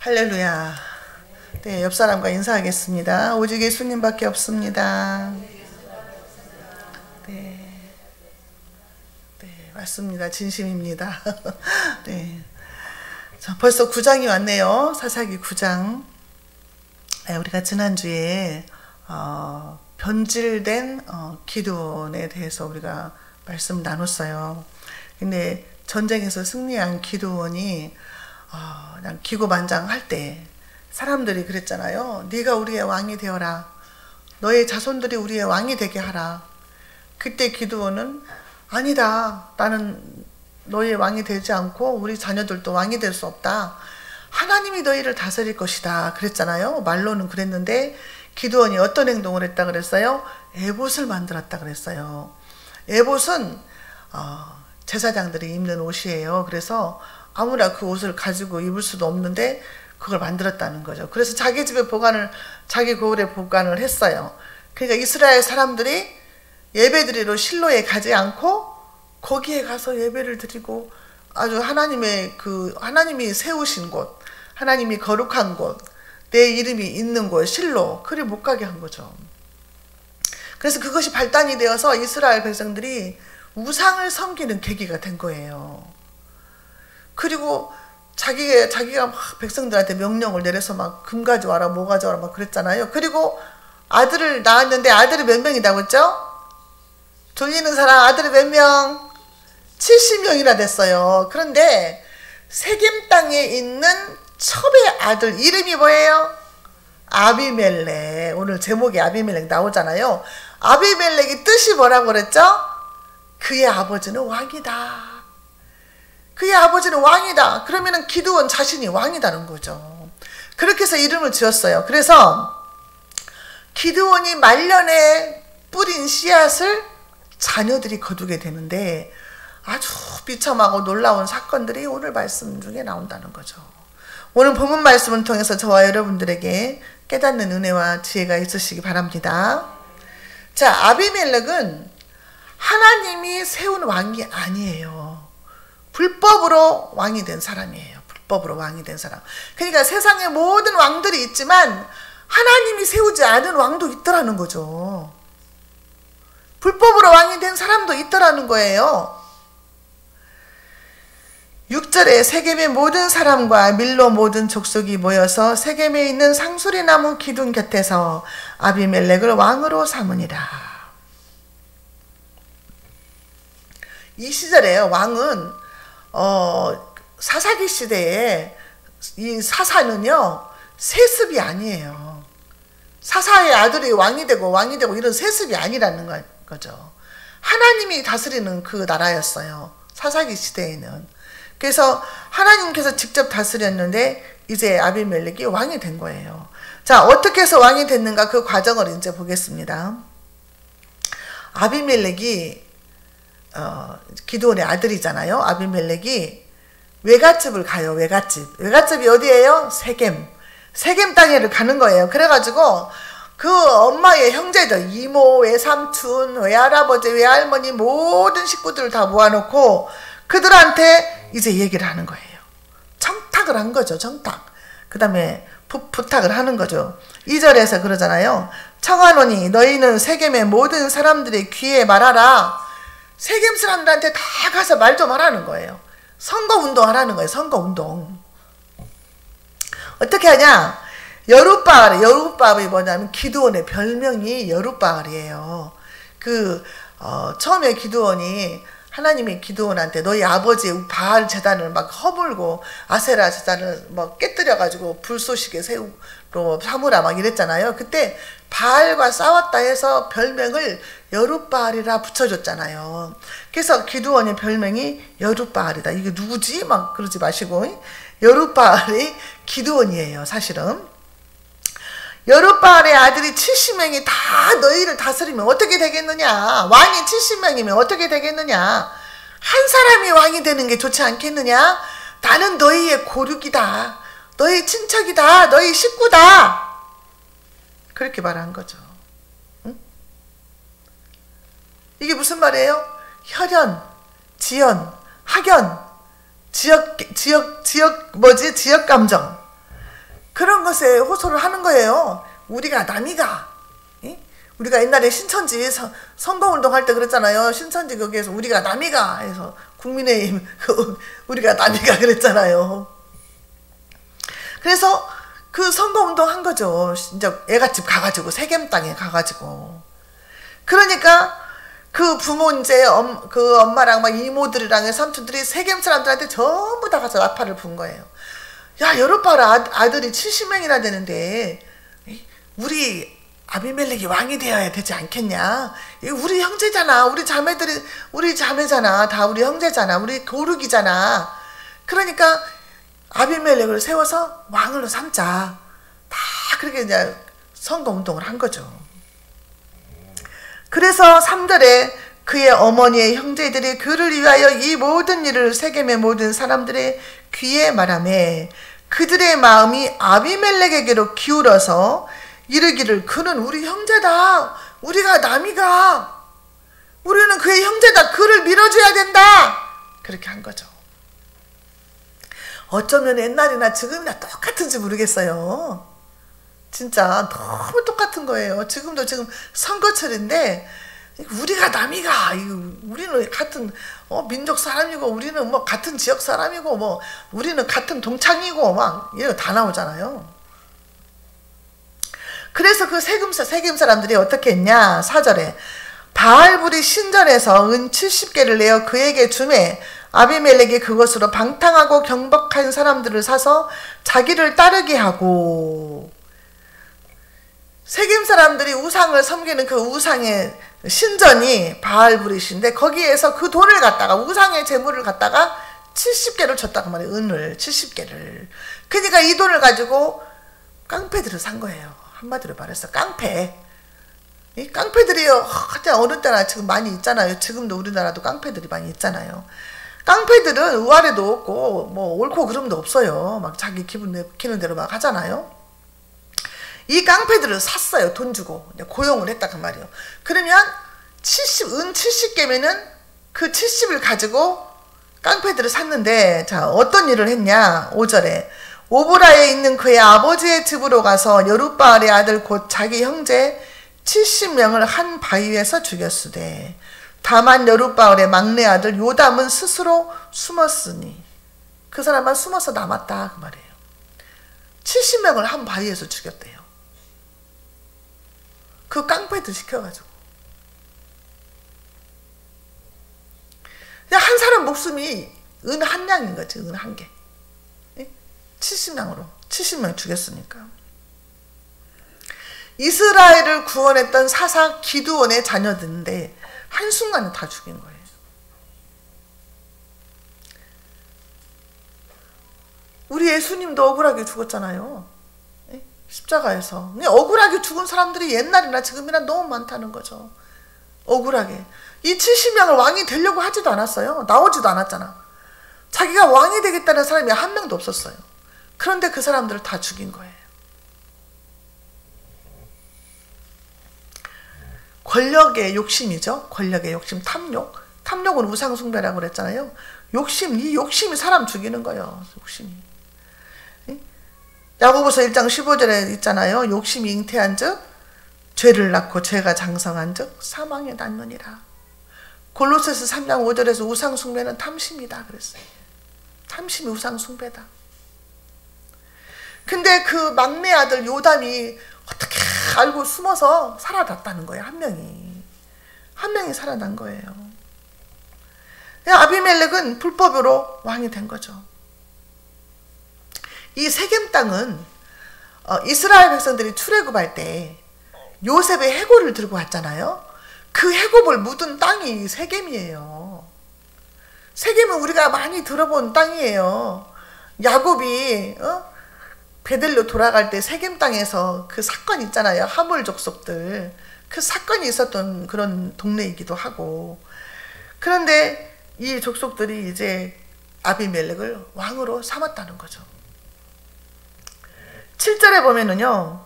할렐루야. 네, 옆 사람과 인사하겠습니다. 오직 예수님밖에 없습니다. 네, 네, 맞습니다. 진심입니다. 네, 자, 벌써 9장이 왔네요. 사사기 9장. 네, 우리가 지난주에 변질된 기드온에 대해서 우리가 말씀 나눴어요. 근데 전쟁에서 승리한 기드온이 그냥 기고만장할 때 사람들이 그랬잖아요. 네가 우리의 왕이 되어라. 너의 자손들이 우리의 왕이 되게 하라. 그때 기드온은 아니다. 나는 너의 왕이 되지 않고 우리 자녀들도 왕이 될 수 없다. 하나님이 너희를 다스릴 것이다. 그랬잖아요. 말로는 그랬는데 기드온이 어떤 행동을 했다 그랬어요? 에봇을 만들었다 그랬어요. 에봇은 제사장들이 입는 옷이에요. 그래서 아무나 그 옷을 가지고 입을 수도 없는데 그걸 만들었다는 거죠. 그래서 자기 집에 자기 고을에 보관을 했어요. 그러니까 이스라엘 사람들이 예배드리러 실로에 가지 않고 거기에 가서 예배를 드리고 아주 하나님이 세우신 곳, 하나님이 거룩한 곳, 내 이름이 있는 곳, 실로, 그리 못 가게 한 거죠. 그래서 그것이 발단이 되어서 이스라엘 백성들이 우상을 섬기는 계기가 된 거예요. 그리고 자기가 막 백성들한테 명령을 내려서 막 금 가져와라, 뭐 가져와라 막 그랬잖아요. 그리고 아들을 낳았는데 아들이 몇 명이라고 했죠? 돌리는 사람 아들이 몇 명? 70명이나 됐어요. 그런데 세겜 땅에 있는 첩의 아들 이름이 뭐예요? 아비멜렉. 오늘 제목이 아비멜렉 나오잖아요. 아비멜렉이 뜻이 뭐라고 그랬죠? 그의 아버지는 왕이다. 그의 아버지는 왕이다. 그러면은 기드온 자신이 왕이다는 거죠. 그렇게 해서 이름을 지었어요. 그래서 기드온이 말년에 뿌린 씨앗을 자녀들이 거두게 되는데 아주 비참하고 놀라운 사건들이 오늘 말씀 중에 나온다는 거죠. 오늘 본문 말씀을 통해서 저와 여러분들에게 깨닫는 은혜와 지혜가 있으시기 바랍니다. 자, 아비멜렉은 하나님이 세운 왕이 아니에요. 불법으로 왕이 된 사람이에요. 불법으로 왕이 된 사람. 그러니까 세상에 모든 왕들이 있지만 하나님이 세우지 않은 왕도 있더라는 거죠. 불법으로 왕이 된 사람도 있더라는 거예요. 6절에 세겜의 모든 사람과 밀로 모든 족속이 모여서 세겜에 있는 상수리나무 기둥 곁에서 아비멜렉을 왕으로 삼으니라. 이 시절에 왕은 사사기 시대에 이 사사는요 세습이 아니에요. 사사의 아들이 왕이 되고 이런 세습이 아니라는 거죠. 하나님이 다스리는 그 나라였어요. 사사기 시대에는. 그래서 하나님께서 직접 다스렸는데 이제 아비멜렉이 왕이 된 거예요. 자, 어떻게 해서 왕이 됐는가 그 과정을 이제 보겠습니다. 아비멜렉이 기드온의 아들이잖아요. 아비멜렉이 외갓집을 가요. 외갓집이 어디예요? 세겜 땅에를 가는 거예요. 그래가지고 그 엄마의 형제들, 이모, 외삼촌, 외할아버지, 외할머니 모든 식구들을 다 모아놓고 그들한테 이제 얘기를 하는 거예요. 청탁을 한 거죠. 청탁. 그 다음에 부탁을 하는 거죠. 2절에서 그러잖아요. 청하노니 너희는 세겜의 모든 사람들의 귀에 말하라. 세겜 사람들한테 다 가서 말 좀 하라는 거예요. 선거운동 하라는 거예요. 선거운동. 어떻게 하냐? 여룻바알이 뭐냐면 기드온의 별명이 여룻바알이에요. 처음에 기드온이 하나님이 기드온한테 너희 아버지의 바알 제단을 막 허물고 아세라 제단을 막 깨뜨려가지고 불쏘시개 새우로 삼으라 막 이랬잖아요. 그때 바알과 싸웠다 해서 별명을 여룻바알이라 붙여줬잖아요. 그래서 기드온의 별명이 여룻바알이다. 이게 누구지? 막 그러지 마시고 여룻바알이 기드온이에요. 사실은 여룻바알의 아들이 70명이 다 너희를 다스리면 어떻게 되겠느냐? 왕이 70명이면 어떻게 되겠느냐? 한 사람이 왕이 되는 게 좋지 않겠느냐? 나는 너희의 고륙이다. 너희 친척이다. 너희 식구다. 그렇게 말한 거죠. 응? 이게 무슨 말이에요? 혈연, 지연, 학연, 지역 감정. 그런 것에 호소를 하는 거예요. 우리가 남이가, 우리가 옛날에 신천지 선거운동 할 때 그랬잖아요. 신천지 거기에서 우리가 남이가 해서 국민의힘 우리가 남이가 그랬잖아요. 그래서 그 선거운동 한 거죠. 이제 애갓집 가가지고 세겜 땅에 가가지고. 그러니까 그 부모 이제 그 엄마랑 막 이모들이랑 삼촌들이 세겜 사람들한테 전부 다 가서 나팔을 분 거예요. 야, 여룻바라 아들이 70명이나 되는데 우리 아비멜렉이 왕이 되어야 되지 않겠냐? 우리 형제잖아. 우리 자매들이 우리 자매잖아. 다 우리 형제잖아. 우리 고르기잖아. 그러니까 아비멜렉을 세워서 왕으로 삼자. 다 그렇게 이제 선거운동을 한 거죠. 그래서 3절에 그의 어머니의 형제들이 그를 위하여 이 모든 일을 세겜의 모든 사람들의 귀에 말하매 그들의 마음이 아비멜렉에게로 기울어서 이르기를 그는 우리 형제다. 우리가 남이가. 우리는 그의 형제다. 그를 밀어줘야 된다. 그렇게 한 거죠. 어쩌면 옛날이나 지금이나 똑같은지 모르겠어요. 진짜 너무 똑같은 거예요. 지금도 지금 선거철인데 우리가 남이가 우리는 같은 민족 사람이고 우리는 뭐 같은 지역 사람이고 뭐 우리는 같은 동창이고 막 이런 거 다 나오잖아요. 그래서 그 세겜 사람들이 어떻게 했냐. 4절에 바알불이 신전에서 은 70개를 내어 그에게 주매 아비멜렉이 그것으로 방탕하고 경박한 사람들을 사서 자기를 따르게 하고. 세겜 사람들이 우상을 섬기는 그 우상의 신전이 바알불이신데 거기에서 그 돈을 갖다가 우상의 재물을 갖다가 70개를 줬다고 말해요. 은을 70개를. 그러니까 이 돈을 가지고 깡패들을 산 거예요. 한마디로 말해서 깡패. 이 깡패들이요. 하여튼 어느 때나 지금 많이 있잖아요. 지금도 우리나라도 깡패들이 많이 있잖아요. 깡패들은 의아래도 없고 뭐 옳고 그름도 없어요. 막 자기 기분 내키는 대로 막 하잖아요. 이 깡패들을 샀어요. 돈 주고 고용을 했다 그 말이에요. 그러면 은 70개면은 그 70을 가지고 깡패들을 샀는데 자 어떤 일을 했냐. 5절에 오브라에 있는 그의 아버지의 집으로 가서 여룻바알의 아들 곧 자기 형제 70명을 한 바위에서 죽였으되 다만 여룻바알의 막내 아들 요담은 스스로 숨었으니 그 사람만 숨어서 남았다 그 말이에요. 70명을 한 바위에서 죽였대요. 그 깡패들 시켜가지고. 그냥 한 사람 목숨이 은 한 양인 거지. 은 한 개. 70명 죽였으니까. 이스라엘을 구원했던 사사 기드온의 자녀들인데 한순간에 다 죽인 거예요. 우리 예수님도 억울하게 죽었잖아요. 십자가에서. 억울하게 죽은 사람들이 옛날이나 지금이나 너무 많다는 거죠. 억울하게. 이 70명을 왕이 되려고 하지도 않았어요. 나오지도 않았잖아. 자기가 왕이 되겠다는 사람이 한 명도 없었어요. 그런데 그 사람들을 다 죽인 거예요. 권력의 욕심이죠. 권력의 욕심, 탐욕. 탐욕은 우상숭배라고 그랬잖아요. 욕심, 이 욕심이 사람 죽이는 거예요. 욕심이. 야고보서 1장 15절에 있잖아요. 욕심이 잉태한 즉 죄를 낳고 죄가 장성한 즉 사망에 낳느니라. 골로새서 3장 5절에서 우상숭배는 탐심이다 그랬어요. 탐심이 우상숭배다. 근데 그 막내 아들 요담이 어떻게 알고 숨어서 살아났다는 거예요. 한 명이 살아난 거예요. 아비멜렉은 불법으로 왕이 된 거죠. 이 세겜 땅은 이스라엘 백성들이 출애굽할 때 요셉의 해골을 들고 왔잖아요. 그 해골을 묻은 땅이 세겜이에요. 세겜은 우리가 많이 들어본 땅이에요. 야곱이 베들로 돌아갈 때 세겜 땅에서 그 사건 있잖아요. 하몰 족속들. 그 사건이 있었던 그런 동네이기도 하고. 그런데 이 족속들이 이제 아비멜렉을 왕으로 삼았다는 거죠. 7절에 보면은요.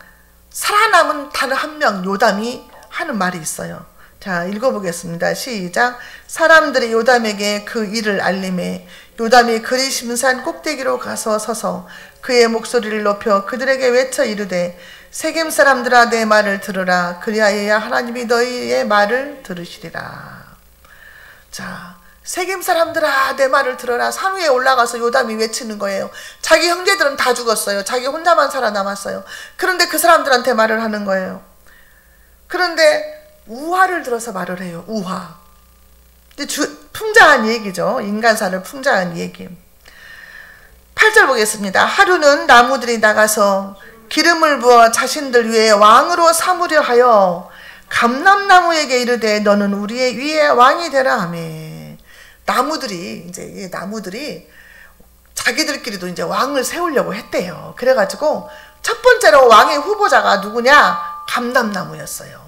살아남은 단 한 명 요담이 하는 말이 있어요. 자, 읽어보겠습니다. 시작. 사람들이 요담에게 그 일을 알림해 요담이 그리심산 꼭대기로 가서 서서 그의 목소리를 높여 그들에게 외쳐 이르되 세겜 사람들아 내 말을 들으라. 그리하여야 하나님이 너희의 말을 들으시리라. 자, 세겜 사람들아 내 말을 들어라. 산 위에 올라가서 요담이 외치는 거예요. 자기 형제들은 다 죽었어요. 자기 혼자만 살아남았어요. 그런데 그 사람들한테 말을 하는 거예요. 그런데 우화를 들어서 말을 해요. 우화. 풍자한 얘기죠. 인간사를 풍자한 얘기. 8절 보겠습니다. 하루는 나무들이 나가서 기름을 부어 자신들 위에 왕으로 삼으려 하여 감람나무에게 이르되 너는 우리의 위에 왕이 되라 하며. 나무들이 이제 나무들이 자기들끼리도 이제 왕을 세우려고 했대요. 그래가지고 첫 번째로 왕의 후보자가 누구냐? 감람나무였어요.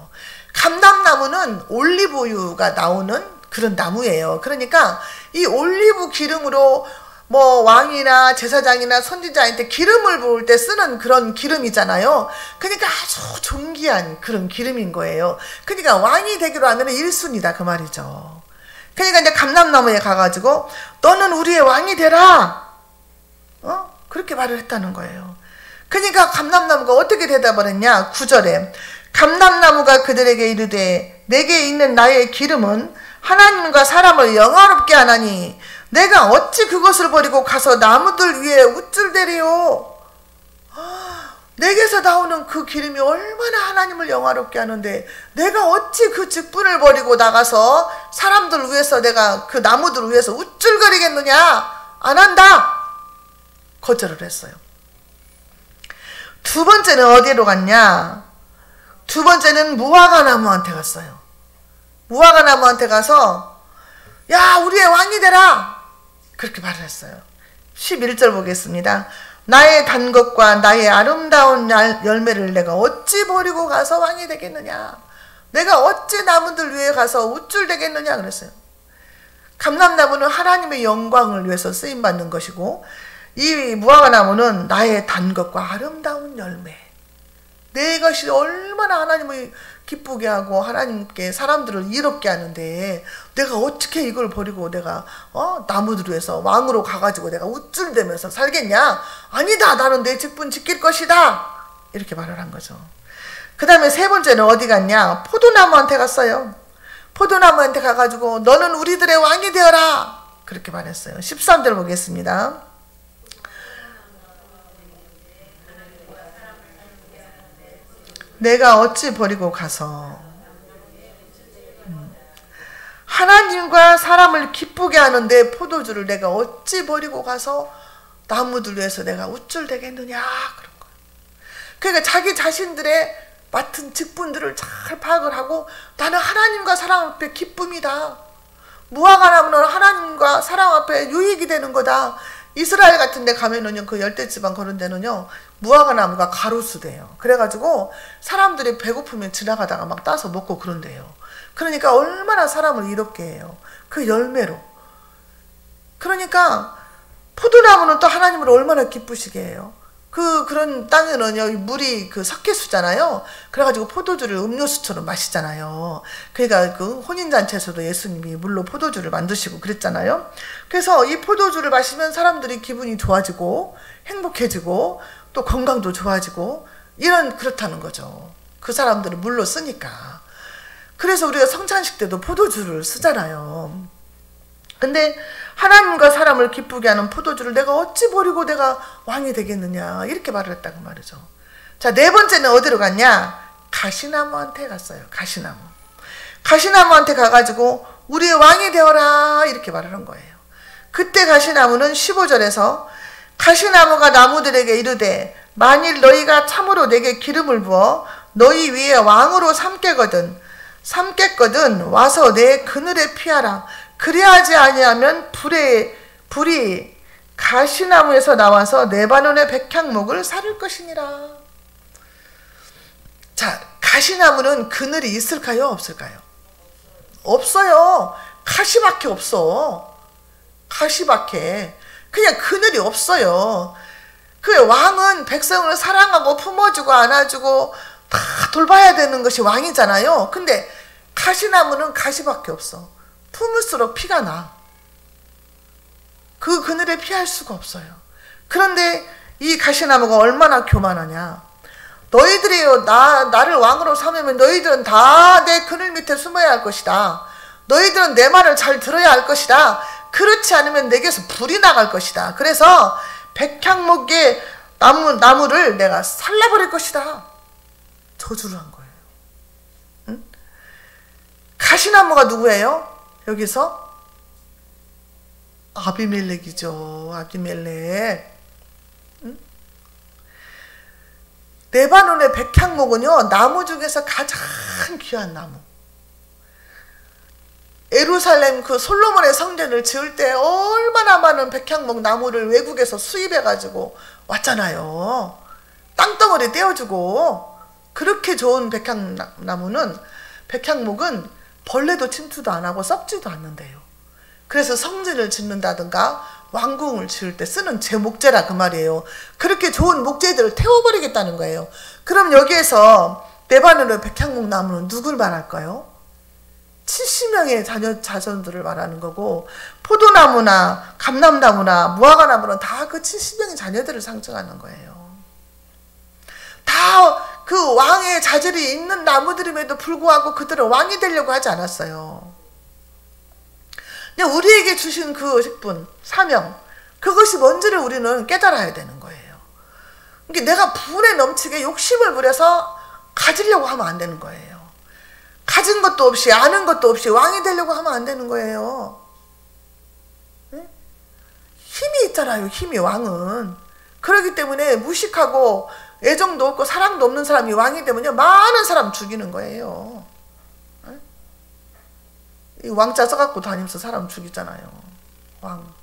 감람나무는 올리브유가 나오는 그런 나무예요. 그러니까 이 올리브 기름으로 뭐 왕이나 제사장이나 선지자한테 기름을 부을 때 쓰는 그런 기름이잖아요. 그러니까 아주 존귀한 그런 기름인 거예요. 그러니까 왕이 되기로 하면 1순위다 그 말이죠. 그러니까 이제 감람나무에 가가지고 너는 우리의 왕이 되라. 그렇게 말을 했다는 거예요. 그러니까 감람나무가 어떻게 대답을 했냐? 9절에 감람나무가 그들에게 이르되 내게 있는 나의 기름은 하나님과 사람을 영화롭게 하나니 내가 어찌 그것을 버리고 가서 나무들 위에 우쭐대리요. 내게서 나오는 그 기름이 얼마나 하나님을 영화롭게 하는데 내가 어찌 그 직분을 버리고 나가서 사람들 위해서 내가 그 나무들 위해서 우쭐거리겠느냐. 안 한다. 거절을 했어요. 두 번째는 어디로 갔냐? 두 번째는 무화과 나무한테 갔어요. 무화과 나무한테 가서 야 우리의 왕이 되라. 그렇게 말을 했어요. 11절 보겠습니다. 나의 단 것과 나의 아름다운 열매를 내가 어찌 버리고 가서 왕이 되겠느냐. 내가 어찌 나무들 위에 가서 우쭐대겠느냐 그랬어요. 감람나무는 하나님의 영광을 위해서 쓰임받는 것이고 이 무화과 나무는 나의 단 것과 아름다운 열매. 내 것이 얼마나 하나님을 기쁘게 하고 하나님께 사람들을 이롭게 하는데 내가 어떻게 이걸 버리고 내가 나무들 위해서 왕으로 가가지고 내가 우쭐대면서 살겠냐? 아니다. 나는 내 직분 지킬 것이다. 이렇게 말을 한 거죠. 그 다음에 세 번째는 어디 갔냐? 포도나무한테 갔어요. 포도나무한테 가가지고 너는 우리들의 왕이 되어라. 그렇게 말했어요. 13절 보겠습니다. 내가 어찌 버리고 가서 하나님과 사람을 기쁘게 하는데 포도주를 내가 어찌 버리고 가서 나무들 위해서 내가 우쭐대겠느냐 그런 거예요. 그러니까 자기 자신들의 맡은 직분들을 잘 파악을 하고 나는 하나님과 사람 앞에 기쁨이다. 무화과 나무는 하나님과 사람 앞에 유익이 되는 거다. 이스라엘 같은 데 가면은요, 그 열대지방 그런 데는요, 무화과 나무가 가로수대요. 그래가지고 사람들이 배고프면 지나가다가 막 따서 먹고 그런대요. 그러니까 얼마나 사람을 이롭게 해요. 그 열매로. 그러니까 포도나무는 또 하나님을 얼마나 기쁘시게 해요. 그런 땅에는요, 물이 그 석회수잖아요. 그래가지고 포도주를 음료수처럼 마시잖아요. 그러니까 그 혼인잔치에서도 예수님이 물로 포도주를 만드시고 그랬잖아요. 그래서 이 포도주를 마시면 사람들이 기분이 좋아지고 행복해지고 또 건강도 좋아지고 그렇다는 거죠. 그 사람들을 물로 쓰니까. 그래서 우리가 성찬식 때도 포도주를 쓰잖아요. 근데 하나님과 사람을 기쁘게 하는 포도주를 내가 어찌 버리고 내가 왕이 되겠느냐 이렇게 말을 했다고 말이죠. 자, 네 번째는 어디로 갔냐? 가시나무한테 갔어요. 가시나무한테 가가지고 우리의 왕이 되어라 이렇게 말을 한 거예요. 그때 가시나무는 15절에서 가시나무가 나무들에게 이르되 만일 너희가 참으로 내게 기름을 부어 너희 위에 왕으로 삼겠거든 와서 내 그늘에 피하라. 그래야지 아니하면 불이 가시나무에서 나와서 레바논의 백향목을 사를 것이니라. 자, 가시나무는 그늘이 있을까요? 없을까요? 없어요. 가시밖에 없어. 가시밖에. 그냥 그늘이 없어요. 그 왕은 백성을 사랑하고 품어주고 안아주고 다 돌봐야 되는 것이 왕이잖아요. 근데 가시나무는 가시밖에 없어. 품을수록 피가 나. 그 그늘에 피할 수가 없어요. 그런데 이 가시나무가 얼마나 교만하냐. 너희들이요, 나를 왕으로 삼으면 너희들은 다 내 그늘 밑에 숨어야 할 것이다. 너희들은 내 말을 잘 들어야 할 것이다. 그렇지 않으면 내게서 불이 나갈 것이다. 그래서 백향목의 나무를 내가 살라버릴 것이다. 저주를 한 거예요. 응? 가시나무가 누구예요? 여기서 아비멜렉이죠. 아비멜렉. 응? 레바논의 백향목은요, 나무 중에서 가장 귀한 나무. 예루살렘 그 솔로몬의 성전을 지을 때 얼마나 많은 백향목 나무를 외국에서 수입해가지고 왔잖아요. 땅덩어리 떼어주고. 그렇게 좋은 백향목은 벌레도 침투도 안 하고 썩지도 않는데요. 그래서 성전을 짓는다든가 왕궁을 지을 때 쓰는 제목재라 그 말이에요. 그렇게 좋은 목재들을 태워버리겠다는 거예요. 그럼 여기에서 레바논의 백향목 나무는 누굴 말할까요? 70명의 자손들을 말하는 거고, 포도나무나 감람나무나 무화과나무는 다 그 70명의 자녀들을 상징하는 거예요. 다 그 왕의 자질이 있는 나무들임에도 불구하고 그들은 왕이 되려고 하지 않았어요. 그냥 우리에게 주신 그 직분, 사명, 그것이 뭔지를 우리는 깨달아야 되는 거예요. 그러니까 내가 분에 넘치게 욕심을 부려서 가지려고 하면 안 되는 거예요. 가진 것도 없이 아는 것도 없이 왕이 되려고 하면 안 되는 거예요. 네? 힘이 있잖아요. 힘이 왕은. 그렇기 때문에 무식하고 애정도 없고 사랑도 없는 사람이 왕이 되면요, 많은 사람 죽이는 거예요. 네? 이 왕자 써갖고 다니면서 사람 죽이잖아요. 왕.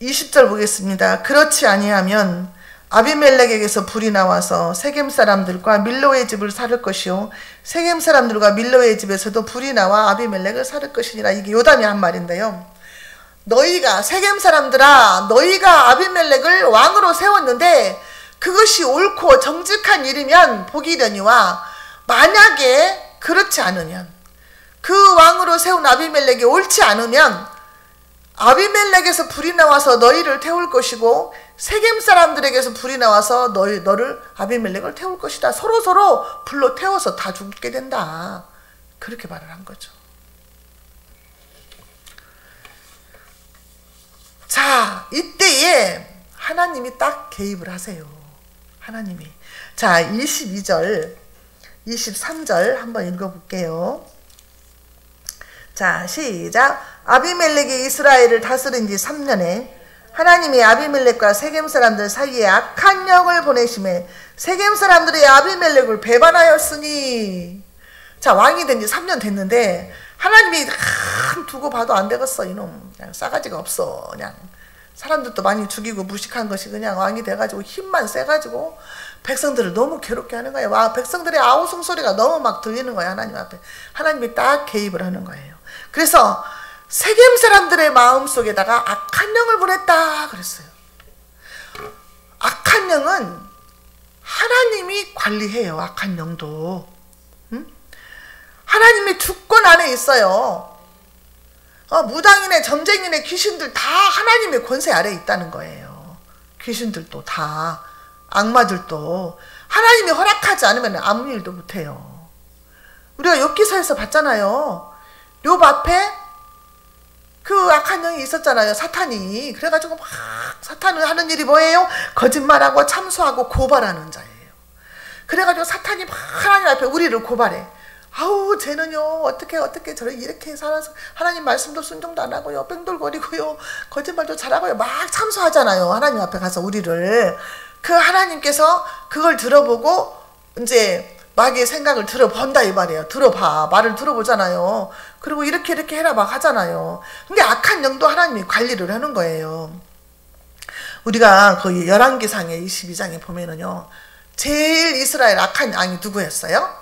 (20절) 보겠습니다. 그렇지 아니하면 아비멜렉에게서 불이 나와서 세겜 사람들과 밀로의 집을 살을 것이요 세겜 사람들과 밀로의 집에서도 불이 나와 아비멜렉을 살을 것이니라. 이게 요담이 한 말인데요. 너희가 세겜 사람들아, 너희가 아비멜렉을 왕으로 세웠는데 그것이 옳고 정직한 일이면 복이려니와, 만약에 그렇지 않으면, 그 왕으로 세운 아비멜렉이 옳지 않으면 아비멜렉에서 불이 나와서 너희를 태울 것이고 세겜 사람들에게서 불이 나와서 너를 아비멜렉을 태울 것이다. 서로 불로 태워서 다 죽게 된다. 그렇게 말을 한 거죠. 자, 이때에 하나님이 딱 개입을 하세요. 하나님이. 자, 22절, 23절 한번 읽어볼게요. 자, 시작. 아비멜렉이 이스라엘을 다스린 지 3년에 하나님이 아비멜렉과 세겜 사람들 사이에 악한 영을 보내심에 세겜 사람들이 아비멜렉을 배반하였으니. 자, 왕이 된 지 3년 됐는데 하나님이 두고 봐도 안 되겠어. 이놈 그냥 싸가지가 없어. 그냥 사람들도 많이 죽이고 무식한 것이 그냥 왕이 돼가지고 힘만 세가지고 백성들을 너무 괴롭게 하는 거예요. 백성들의 아우성 소리가 너무 막 들리는 거예요. 하나님 앞에. 하나님이 딱 개입을 하는 거예요. 그래서 세겜 사람들의 마음속에다가 악한 영을 보냈다 그랬어요. 악한 영은 하나님이 관리해요. 악한 영도. 하나님의 주권 안에 있어요. 무당이네 점쟁이네 귀신들 다 하나님의 권세 아래에 있다는 거예요. 귀신들도 다, 악마들도 하나님이 허락하지 않으면 아무 일도 못해요. 우리가 욥기서에서 봤잖아요. 욥 앞에 그 악한 영이 있었잖아요. 사탄이. 그래가지고 막 사탄은 하는 일이 뭐예요? 거짓말하고 참소하고 고발하는 자예요. 그래가지고 사탄이 막 하나님 앞에 우리를 고발해. 아우 쟤는요 어떻게 저를 이렇게 살아서 하나님 말씀도 순종도 안 하고요, 뺑돌거리고요, 거짓말도 잘하고요, 막 참소하잖아요. 하나님 앞에 가서 우리를. 그 하나님께서 그걸 들어보고 이제 마귀의 생각을 들어본다 이 말이에요. 들어봐. 말을 들어보잖아요. 그리고 이렇게 해라 막 하잖아요. 근데 악한 영도 하나님이 관리를 하는 거예요. 우리가 그 열왕기상의 22장에 보면은요, 제일 이스라엘 악한 왕이 누구였어요?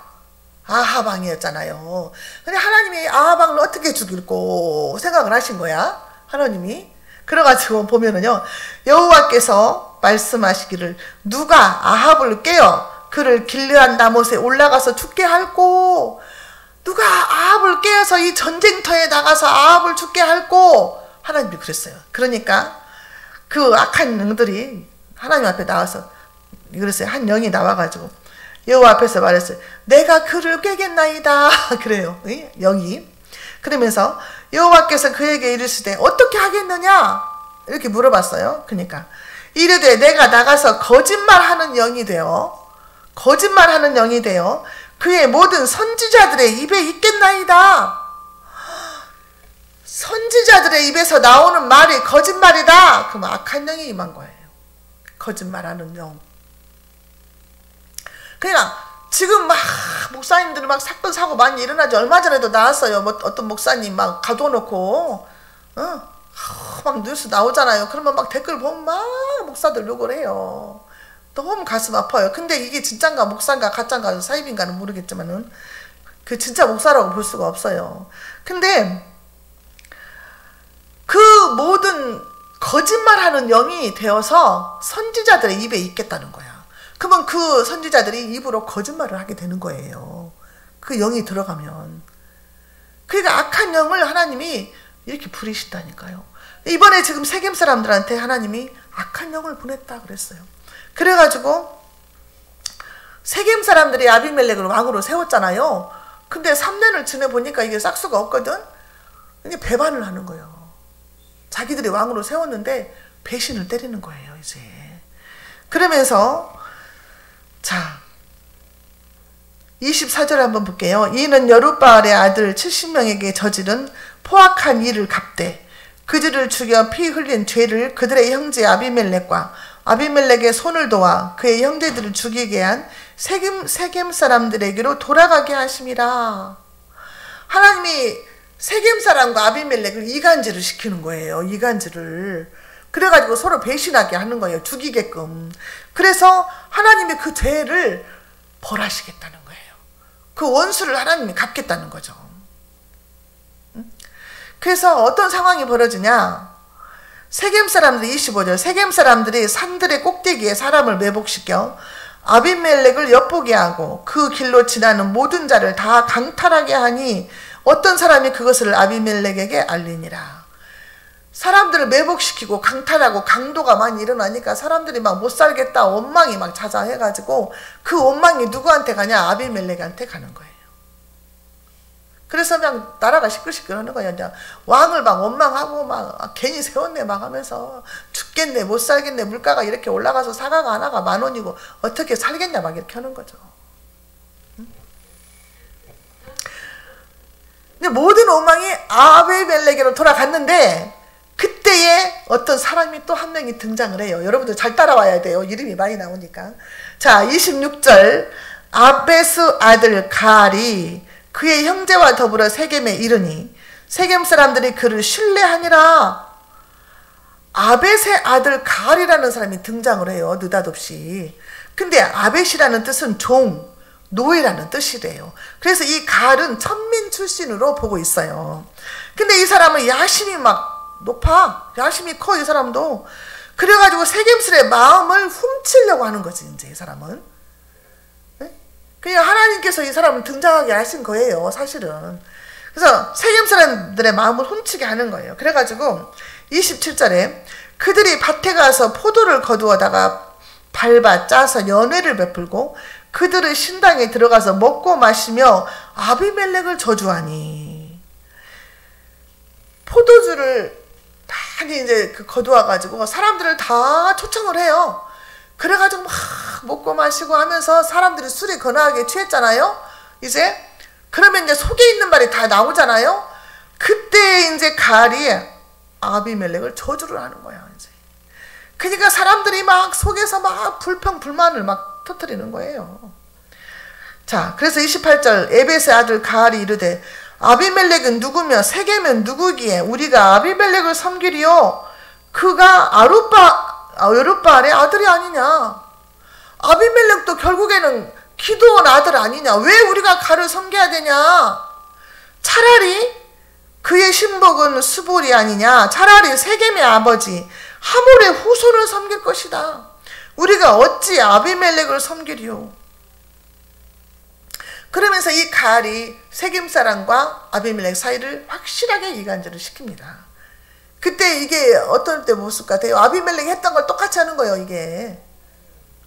아합 왕이었잖아요. 근데 하나님이 아합 왕을 어떻게 죽일고 생각을 하신 거야, 하나님이. 그래가지고 보면은요, 여호와께서 말씀하시기를 누가 아합을 깨어 그를 길르한 나못에 올라가서 죽게 할꼬. 누가 아합을 깨어서 이 전쟁터에 나가서 아합을 죽게 할꼬. 하나님이 그랬어요. 그러니까 그 악한 영들이 하나님 앞에 나와서 그랬어요. 한 영이 나와가지고 여호와 앞에서 말했어요. 내가 그를 깨겠나이다. 그래요. 영이. 그러면서 여호와께서 그에게 이르시되 어떻게 하겠느냐? 이렇게 물어봤어요. 그러니까 이르되 내가 나가서 거짓말하는 영이 되어 그의 모든 선지자들의 입에 있겠나이다. 선지자들의 입에서 나오는 말이 거짓말이다. 그럼 악한 영이 임한 거예요. 거짓말하는 영. 그러니까 지금 막 목사님들이 막 사건 사고 많이 일어나지. 얼마 전에도 나왔어요. 뭐 어떤 목사님 막 가둬놓고 막 뉴스 나오잖아요. 그러면 막 댓글 보면 막 목사들 욕을 해요. 너무 가슴 아파요. 근데 이게 진짠가 목사인가 가짠가 사입인가는 모르겠지만은 그 진짜 목사라고 볼 수가 없어요. 근데 그 모든 거짓말하는 영이 되어서 선지자들의 입에 있겠다는 거야. 그러면 그 선지자들이 입으로 거짓말을 하게 되는 거예요. 그 영이 들어가면. 그러니까 악한 영을 하나님이 이렇게 부리신다니까요. 이번에 지금 세겜 사람들한테 하나님이 악한 영을 보냈다 그랬어요. 그래가지고 세겜 사람들이 아비멜렉을 왕으로 세웠잖아요. 근데 3년을 지내보니까 이게 싹수가 없거든. 이게 배반을 하는 거예요. 자기들이 왕으로 세웠는데 배신을 때리는 거예요. 이제 그러면서 자 24절 한번 볼게요. 이는 여룻바알의 아들 70명에게 저지른 포악한 일을 갚되 그들을 죽여 피 흘린 죄를 그들의 형제 아비멜렉과 아비멜렉의 손을 도와 그의 형제들을 죽이게 한 세겜 사람들에게로 돌아가게 하심이라. 하나님이 세겜 사람과 아비멜렉을 이간질을 시키는 거예요. 이간질을. 그래가지고 서로 배신하게 하는 거예요. 죽이게끔. 그래서 하나님이 그 죄를 벌하시겠다는 거예요. 그 원수를 하나님이 갚겠다는 거죠. 그래서 어떤 상황이 벌어지냐. 세겜 사람들이 25절 세겜 사람들이 산들의 꼭대기에 사람을 매복시켜 아비멜렉을 엿보게 하고 그 길로 지나는 모든 자를 다 강탈하게 하니 어떤 사람이 그것을 아비멜렉에게 알리니라. 사람들을 매복시키고 강탈하고 강도가 많이 일어나니까 사람들이 막 못 살겠다 원망이 막 자자해가지고 그 원망이 누구한테 가냐? 아비멜렉한테 가는 거예요. 그래서 그냥 나라가 시끌시끌하는 거예요. 이제 왕을 막 원망하고 막 괜히 세웠네 막 하면서 죽겠네 못 살겠네 물가가 이렇게 올라가서 사과가 하나가 10,000원이고 어떻게 살겠냐 막 이렇게 하는 거죠. 근데 모든 원망이 아비멜렉으로 돌아갔는데 그때에 어떤 사람이 또 한 명이 등장을 해요. 여러분들 잘 따라와야 돼요. 이름이 많이 나오니까. 자 26절 아베스 아들 가알이 그의 형제와 더불어 세겜에 이르니 세겜 사람들이 그를 신뢰하니라. 아벳의 아들 가알이라는 사람이 등장을 해요. 느닷없이. 근데 아벳이라는 뜻은 종, 노예라는 뜻이래요. 그래서 이 가알은 천민 출신으로 보고 있어요. 근데 이 사람은 야심이 막 높아. 야심이 커 이 사람도. 그래가지고 세겜들의 마음을 훔치려고 하는 거지 이제 이 사람은. 그냥 하나님께서 이 사람을 등장하게 하신 거예요 사실은. 그래서 세겜 사람들의 마음을 훔치게 하는 거예요. 그래가지고 27절에 그들이 밭에 가서 포도를 거두어다가 밟아 짜서 연회를 베풀고 그들의 신당에 들어가서 먹고 마시며 아비멜렉을 저주하니. 포도주를 많이 이제 거두어가지고 사람들을 다 초청을 해요. 그래가지고 막 먹고 마시고 하면서 사람들이 술이 거나하게 취했잖아요. 이제 그러면 이제 속에 있는 말이 다 나오잖아요. 그때 이제 가알이 아비멜렉을 저주를 하는 거야. 이제 그러니까 사람들이 막 속에서 막 불평불만을 막 터뜨리는 거예요. 자, 그래서 28절 에벳의 아들 가알이 이르되 아비멜렉은 누구며 세겜은 누구기에 우리가 아비멜렉을 섬기리요? 그가 여룻바알의 아들이 아니냐. 아비멜렉도 결국에는 기드온 아들 아니냐. 왜 우리가 가를 섬겨야 되냐. 차라리 그의 신복은 수볼이 아니냐. 차라리 세겜의 아버지 하몰의 후손을 섬길 것이다. 우리가 어찌 아비멜렉을 섬기리요. 그러면서 이 가알이 세겜 사람과 아비멜렉 사이를 확실하게 이간질을 시킵니다. 그때 이게 어떤 때 모습 같아요? 아비멜렉이 했던 걸 똑같이 하는 거예요, 이게.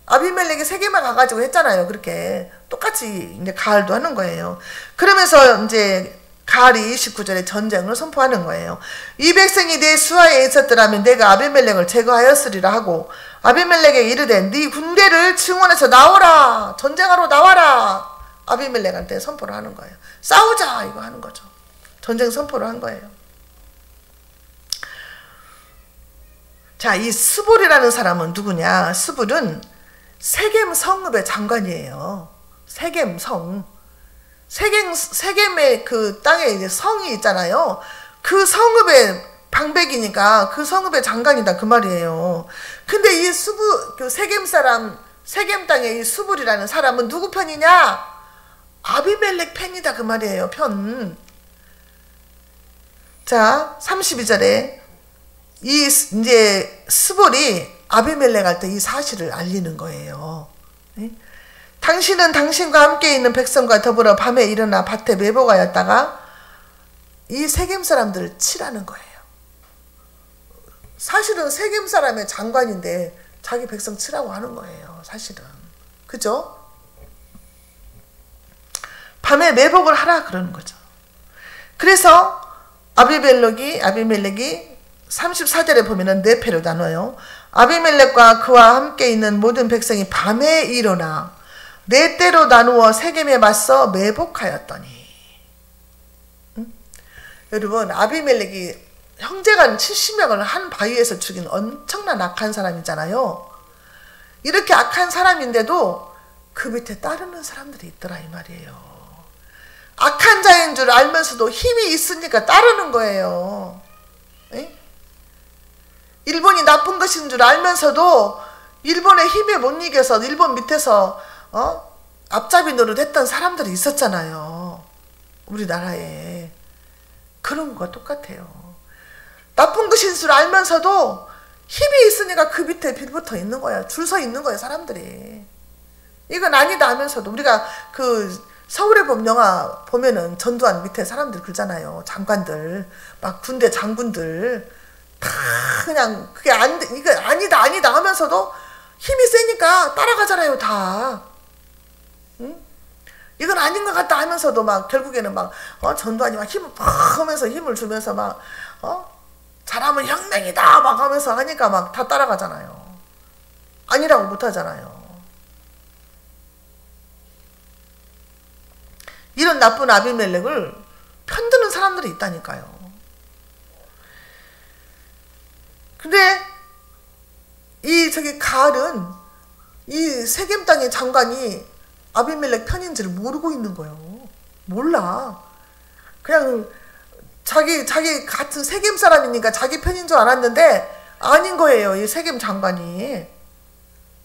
아비멜렉이 세겜에 가가지고 했잖아요. 그렇게 똑같이 이제 가알도 하는 거예요. 그러면서 이제 가알이 29절에 전쟁을 선포하는 거예요. 이 백성이 내 수하에 있었더라면 내가 아비멜렉을 제거하였으리라 하고 아비멜렉에게 이르되 네 군대를 증원해서 나오라, 전쟁하러 나와라, 아비멜렉한테 선포를 하는 거예요. 싸우자 이거 하는 거죠. 전쟁 선포를 한 거예요. 자, 이 스볼이라는 사람은 누구냐? 스볼은 세겜 성읍의 장관이에요. 세겜 성. 세겜의 그 땅에 이제 성이 있잖아요. 그 성읍의 방백이니까 그 성읍의 장관이다 그 말이에요. 근데 이 그 세겜 사람, 세겜 땅의 이 스불이라는 사람은 누구 편이냐? 아비멜렉 편이다 그 말이에요. 편. 자, 32절에 이 이제 스불이 아비멜렉 할 때 이 사실을 알리는 거예요. 네? 당신은 당신과 함께 있는 백성과 더불어 밤에 일어나 밭에 매복하였다가 이 세겜 사람들을 치라는 거예요. 사실은 세겜 사람의 장관인데 자기 백성 치라고 하는 거예요. 사실은. 그죠? 밤에 매복을 하라 그러는 거죠. 그래서 아비멜렉이 34절에 보면은 네 패로 나눠요. 아비멜렉과 그와 함께 있는 모든 백성이 밤에 일어나 네 때로 나누어 세겜에 맞서 매복하였더니. 응? 여러분, 아비멜렉이 형제간 70명을 한 바위에서 죽인 엄청난 악한 사람이잖아요. 이렇게 악한 사람인데도 그 밑에 따르는 사람들이 있더라 이 말이에요. 악한 자인 줄 알면서도 힘이 있으니까 따르는 거예요. 에? 일본이 나쁜 것인 줄 알면서도 일본의 힘에 못 이겨서 일본 밑에서 앞잡이 노릇 했던 사람들이 있었잖아요. 우리나라에. 그런 것과 똑같아요. 나쁜 것인 줄 알면서도 힘이 있으니까 그 밑에 빌붙어 있는 거야. 줄 서 있는 거예요, 사람들이. 이건 아니다 하면서도 우리가 그 서울에 보면 영화 보면은 전두환 밑에 사람들 그러잖아요. 장관들, 막 군대 장군들 다 그냥 그게 이거 아니다 하면서도 힘이 세니까 따라가잖아요, 다. 응? 이건 아닌 것 같다 하면서도 막 결국에는 막 전두환이 막 힘을 팍 하면서 힘을 주면서 막 잘하면 혁명이다 막 하면서 하니까 막 다 따라가잖아요. 아니라고 못하잖아요. 이런 나쁜 아비멜렉을 편드는 사람들이 있다니까요. 근데 저기 가알은 이 세겜 땅의 장관이 아비멜렉 편인지를 모르고 있는 거예요. 몰라. 그냥 자기 같은 세겜 사람이니까 자기 편인 줄 알았는데 아닌 거예요. 이 세겜 장관이.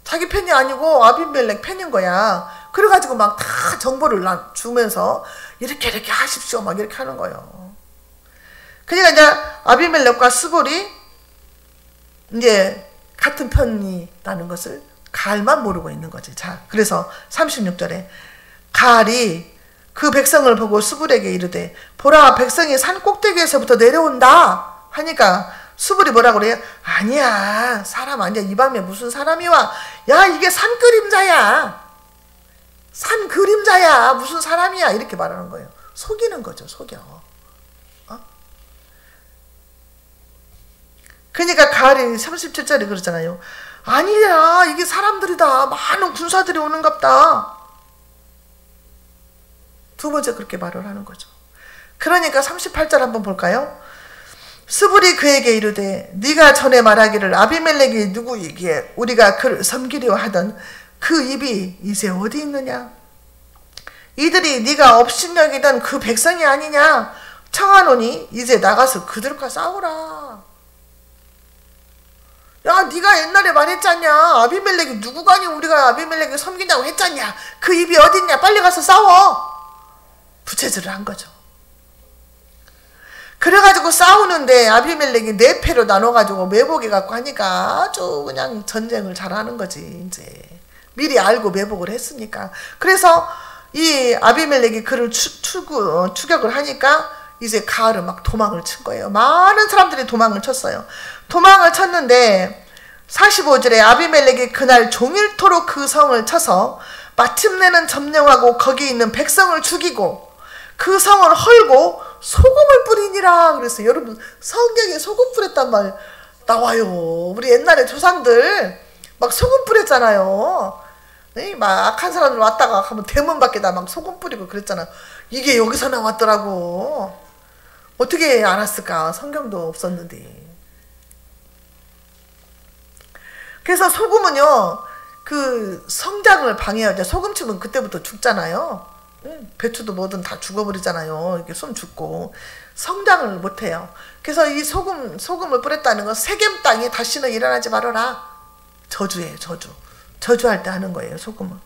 자기 편이 아니고 아비멜렉 편인 거야. 그래가지고 막 다 정보를 주면서 이렇게 하십시오. 막 이렇게 하는 거예요. 그러니까 이제 아비멜렉과 스볼이 이제 같은 편이라는 것을 가알만 모르고 있는 거지. 자, 그래서 36절에 가알이 그 백성을 보고 스불에게 이르되 보라, 백성이 산 꼭대기에서부터 내려온다 하니까 스불이 뭐라 그래요? 아니야, 사람 아니야. 이 밤에 무슨 사람이 와? 야, 이게 산 그림자야. 산 그림자야. 무슨 사람이야. 이렇게 말하는 거예요. 속이는 거죠. 속여. 그러니까 가알이 37절에 그러잖아요. 아니야, 이게 사람들이다. 많은 군사들이 오는갑다. 두 번째 그렇게 말을 하는 거죠. 그러니까 38절 한번 볼까요? 스불이 그에게 이르되 네가 전에 말하기를 아비멜렉이 누구이기에 우리가 그를 섬기려 하던 그 입이 이제 어디 있느냐? 이들이 네가 업신여기던 그 백성이 아니냐? 청하노니 이제 나가서 그들과 싸우라. 야, 네가 옛날에 말했잖냐. 아비멜렉이 누구가니 우리가 아비멜렉을 섬긴다고 했잖냐. 그 입이 어딨냐. 빨리 가서 싸워. 부채질을 한 거죠. 그래가지고 싸우는데 아비멜렉이 네 패로 나눠가지고 매복해갖고 하니까 아주 그냥 전쟁을 잘하는 거지. 이제 미리 알고 매복을 했으니까. 그래서 이 아비멜렉이 그를 추격을 하니까 이제 가을은 막 도망을 친 거예요. 많은 사람들이 도망을 쳤어요. 도망을 쳤는데 45절에 아비멜렉이 그날 종일토록 그 성을 쳐서 마침내는 점령하고 거기 있는 백성을 죽이고 그 성을 헐고 소금을 뿌리니라 그랬어요. 여러분 성경에 소금 뿌렸단 말 나와요. 우리 옛날에 조상들 막 소금 뿌렸잖아요. 막 악한 사람들 왔다가 하면 대문 밖에다 막 소금 뿌리고 그랬잖아. 이게 여기서 나왔더라고. 어떻게 알았을까? 성경도 없었는데. 그래서 소금은요, 그 성장을 방해하죠. 소금 치면 그때부터 죽잖아요. 배추도 뭐든 다 죽어버리잖아요. 이렇게 손 죽고 성장을 못해요. 그래서 이 소금을 뿌렸다는 건 세겜 땅이 다시는 일어나지 말아라. 저주예요, 저주. 저주할 때 하는 거예요, 소금은.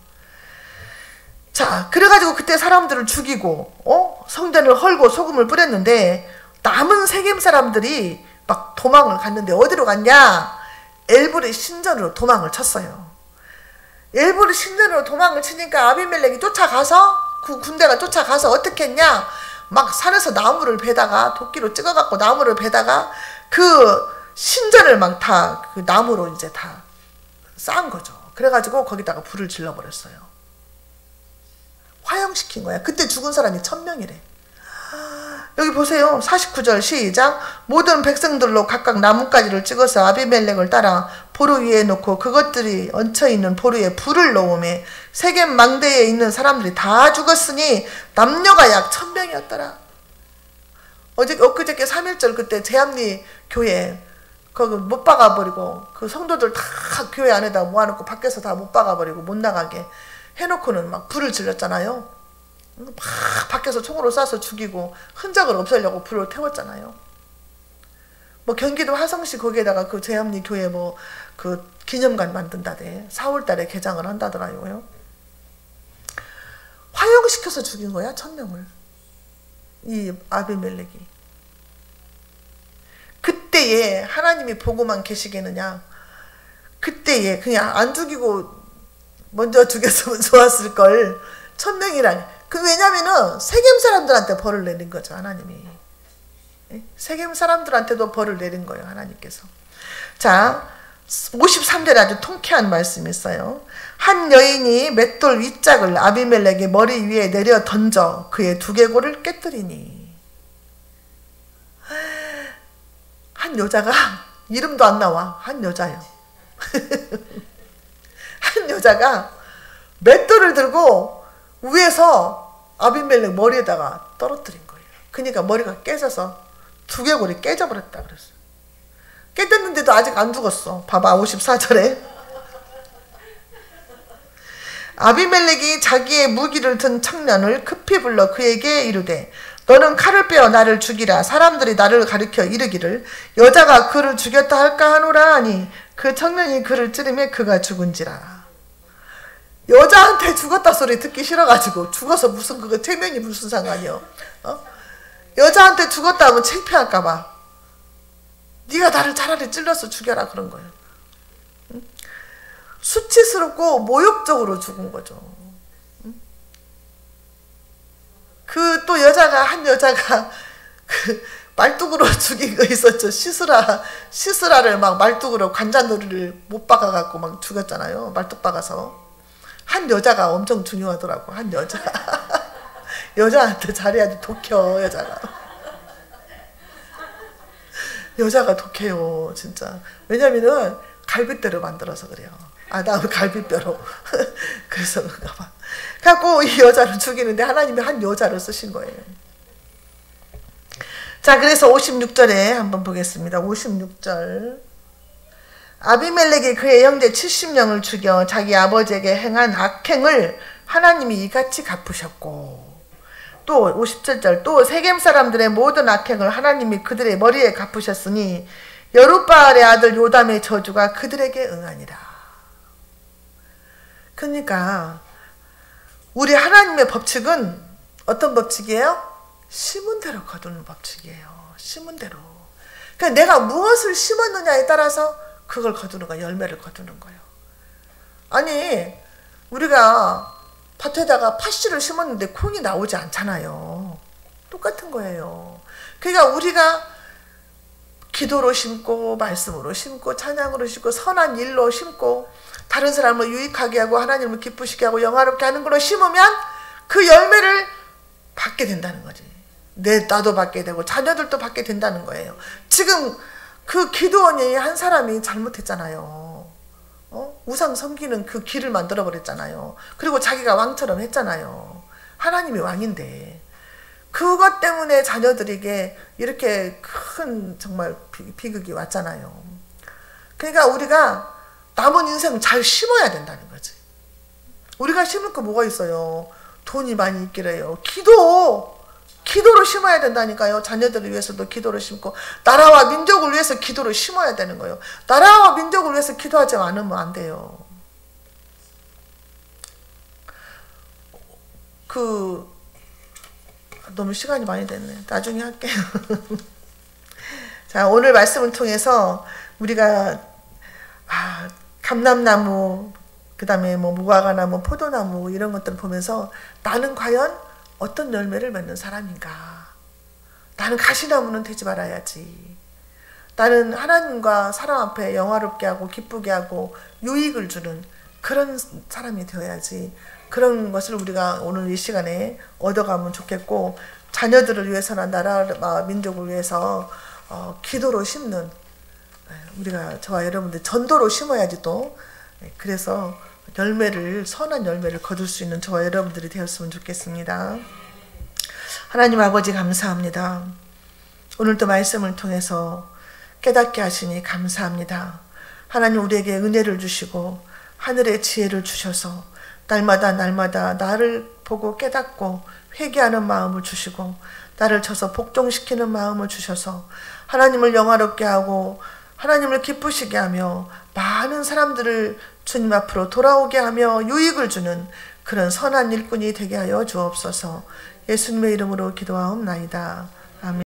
자, 그래가지고 그때 사람들을 죽이고, 성전을 헐고 소금을 뿌렸는데, 남은 세겜 사람들이 막 도망을 갔는데, 어디로 갔냐? 엘브리 신전으로 도망을 쳤어요. 엘브리 신전으로 도망을 치니까 아비멜렉이 쫓아가서, 그 군대가 쫓아가서 어떻게 했냐? 막 산에서 나무를 베다가, 도끼로 찍어갖고 나무를 베다가, 그 신전을 막 다, 그 나무로 이제 다 쌓은 거죠. 그래가지고 거기다가 불을 질러버렸어요. 화형시킨 거야. 그때 죽은 사람이 1000명이래. 여기 보세요. 49절 시작. 모든 백성들로 각각 나뭇가지를 찍어서 아비멜렉을 따라 보루 위에 놓고 그것들이 얹혀있는 보루에 불을 넣으며 세겜 망대에 있는 사람들이 다 죽었으니 남녀가 약 1000명이었더라. 엊그저께 3.1절 그때 제암리 교회 거기 못 박아버리고 그 성도들 다 교회 안에다 모아놓고 밖에서 다 못 박아버리고 못 나가게 해놓고는 막 불을 질렀잖아요. 막 밖에서 총으로 쏴서 죽이고 흔적을 없애려고 불을 태웠잖아요. 뭐 경기도 화성시 거기에다가 그 제암리 교회 뭐 그 기념관 만든다대. 4월달에 개장을 한다더라고요. 화형시켜서 죽인 거야 1000명을. 이 아비멜렉이. 그때에 하나님이 보고만 계시겠느냐. 그때에 그냥 안 죽이고 먼저 죽였으면 좋았을걸. 1000명이란. 왜냐면은 세겜 사람들한테 벌을 내린 거죠 하나님이. 세겜 사람들한테도 벌을 내린 거예요 하나님께서. 자 53절에 아주 통쾌한 말씀이 있어요. 한 여인이 맷돌 윗짝을 아비멜렉의 머리 위에 내려 던져 그의 두개골을 깨뜨리니. 한 여자가 이름도 안 나와. 한 여자요. 한 여자가 맷돌을 들고 위에서 아비멜렉 머리에다가 떨어뜨린 거예요. 그러니까 머리가 깨져서 두개골이 깨져버렸다 그랬어요. 깨졌는데도 아직 안 죽었어. 봐봐 54절에 아비멜렉이 자기의 무기를 든 청년을 급히 불러 그에게 이르되 너는 칼을 빼어 나를 죽이라. 사람들이 나를 가리켜 이르기를 여자가 그를 죽였다 할까 하노라 하니 그 청년이 그를 찌르매 그가 죽은지라. 여자한테 죽었다 소리 듣기 싫어가지고 죽어서 무슨 그거 체면이 무슨 상관이요. 여자한테 죽었다 하면 창피할까봐 네가 나를 차라리 찔러서 죽여라 그런 거예요. 수치스럽고 모욕적으로 죽은 거죠. 그 또 한 여자가 그 말뚝으로 죽인 거 있었죠. 시스라를 막 말뚝으로 관자놀이를 못 박아갖고 막 죽였잖아요. 말뚝 박아서. 한 여자가 엄청 중요하더라고. 한 여자. 여자한테 자리하지 독혀 여자가. 여자가 독해요 진짜. 왜냐면은 갈빗대로 만들어서 그래요. 나 갈빗뼈로. 그래서 그런가 봐. 그래갖고 이 여자를 죽이는데 하나님이 한 여자를 쓰신 거예요. 자 그래서 56절에 한번 보겠습니다. 56절 아비멜렉이 그의 형제 70명을 죽여 자기 아버지에게 행한 악행을 하나님이 이같이 갚으셨고 또 57절 또 세겜 사람들의 모든 악행을 하나님이 그들의 머리에 갚으셨으니 여룻바알의 아들 요담의 저주가 그들에게 응하니라. 그러니까 우리 하나님의 법칙은 어떤 법칙이에요? 심은 대로 거두는 법칙이에요. 심은 대로. 그러니까 내가 무엇을 심었느냐에 따라서 그걸 거두는 거야. 열매를 거두는 거예요. 아니 우리가 밭에다가 팥씨를 심었는데 콩이 나오지 않잖아요. 똑같은 거예요. 그러니까 우리가 기도로 심고 말씀으로 심고 찬양으로 심고 선한 일로 심고 다른 사람을 유익하게 하고 하나님을 기쁘시게 하고 영화롭게 하는 걸로 심으면 그 열매를 받게 된다는 거지. 나도 받게 되고 자녀들도 받게 된다는 거예요. 지금 그 기도원이 한 사람이 잘못했잖아요. 우상 섬기는 그 길을 만들어 버렸잖아요. 그리고 자기가 왕처럼 했잖아요. 하나님이 왕인데 그것 때문에 자녀들에게 이렇게 큰 정말 비극이 왔잖아요. 그러니까 우리가 남은 인생 잘 심어야 된다는 거지. 우리가 심을 거 뭐가 있어요? 돈이 많이 있기래요. 기도로 심어야 된다니까요. 자녀들을 위해서도 기도로 심고 나라와 민족을 위해서 기도로 심어야 되는 거예요. 나라와 민족을 위해서 기도하지 않으면 안 돼요. 너무 시간이 많이 됐네. 나중에 할게요. 자, 오늘 말씀을 통해서 우리가 감람나무, 그 다음에 무화과나무, 포도나무 이런 것들을 보면서 나는 과연 어떤 열매를 맺는 사람인가? 나는 가시나무는 되지 말아야지. 나는 하나님과 사람 앞에 영화롭게 하고 기쁘게 하고 유익을 주는 그런 사람이 되어야지. 그런 것을 우리가 오늘 이 시간에 얻어가면 좋겠고, 자녀들을 위해서나 나라와 민족을 위해서 기도로 심는, 우리가 저와 여러분들 전도로 심어야지 또. 그래서 선한 열매를 거둘 수 있는 저와 여러분들이 되었으면 좋겠습니다. 하나님 아버지 감사합니다. 오늘도 말씀을 통해서 깨닫게 하시니 감사합니다. 하나님 우리에게 은혜를 주시고 하늘의 지혜를 주셔서 날마다 나를 보고 깨닫고 회개하는 마음을 주시고 나를 쳐서 복종시키는 마음을 주셔서 하나님을 영화롭게 하고 하나님을 기쁘시게 하며 많은 사람들을 주님 앞으로 돌아오게 하며 유익을 주는 그런 선한 일꾼이 되게 하여 주옵소서. 예수님의 이름으로 기도하옵나이다. 아멘.